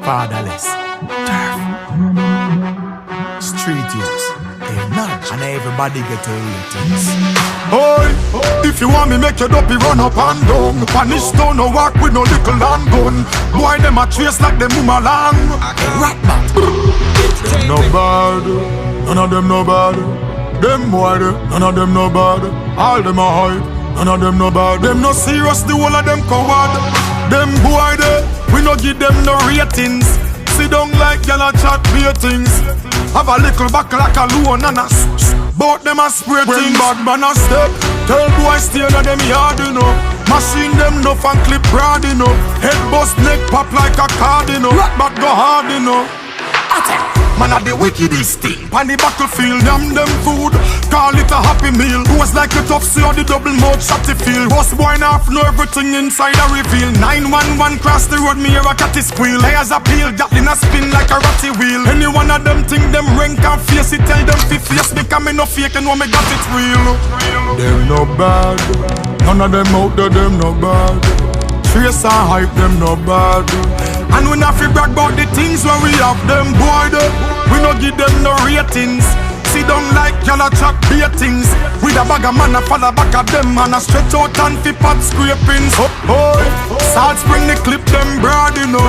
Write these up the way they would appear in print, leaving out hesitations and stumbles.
fatherless, turf, street youths, they're none, and everybody get a ratings. Oi, if you want me make your dopey run up and down. Punish stone no walk with no little land gun. Boy them a trace like them move along. Rat bat. Them no bad, none of them no bad. Them boy they, none of them no bad. All them a hype, none of them no bad. Them no serious, the whole of them coward. Them boy they, we no give them no ratings. Sit down like y'all a chat beer things. Have a little back like a loan and a bout them a spray things. Bad man a step, tell boy stay in them yard you know. Machine them no fan clip broad you know. Head bust neck pop like a card you know. Rat back go hard you know. Man a the wickedest thing. On the battlefield, them food. Call it a happy meal. Was like a tough see or the double mouth shot the field. Boss boy now know everything inside a reveal. 911 cross the road, me hear a catty squeal. Layers a peel, Gatlin a spin like a ratty wheel. Any one of them think them rank and face it. Tell them fi face me, cause me no fake and when me got it real. Them no bad. None of them out there, them no bad. Trace and hype, them no bad. And we not fi brag about the things where we have them boy they. We no give them no ratings. Sit down like y'all a chat beer things. With a bag of man a follow back at them and a stretch out and fi pot scrapings. Oh, Salt Spring the clip them broad you know.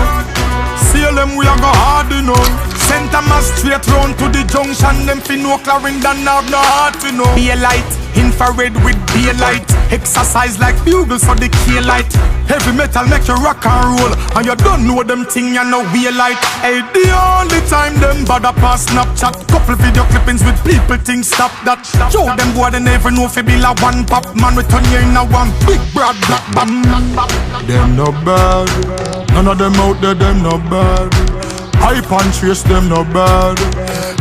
Seal them we a go hard you know. Send them a straight round to the junction. Them fi no Clarendon have no heart you know. Be a light, infrared with be a light. Exercise like bugles for the key light. Heavy metal make you rock and roll. And you don't know them thing you know we like. Hey, the only time them bother pass Snapchat. Couple video clippings with people think stop that. Show them boy they never know if it be like one pop. Man we turn you in a one big broad black bam. Them no bad. None of them out there them no bad. Hype and trace them no bad.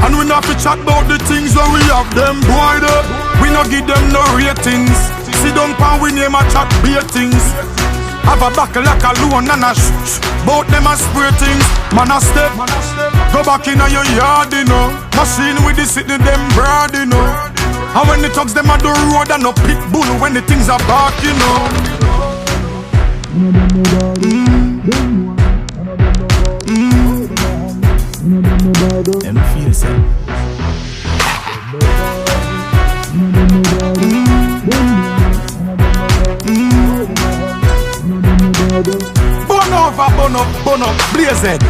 And we not fi chat about the things where we have them boy they. We no give them no ratings. Sit down pan we name a chat beer things. Have a back like a loan and a bout them a spray things. Man a step, go back in your yard you know. Machine with the city them broad you know. And when the thugs them a do road and no pit bull when the things are back you know. Them feel same. Bun up, blaze it.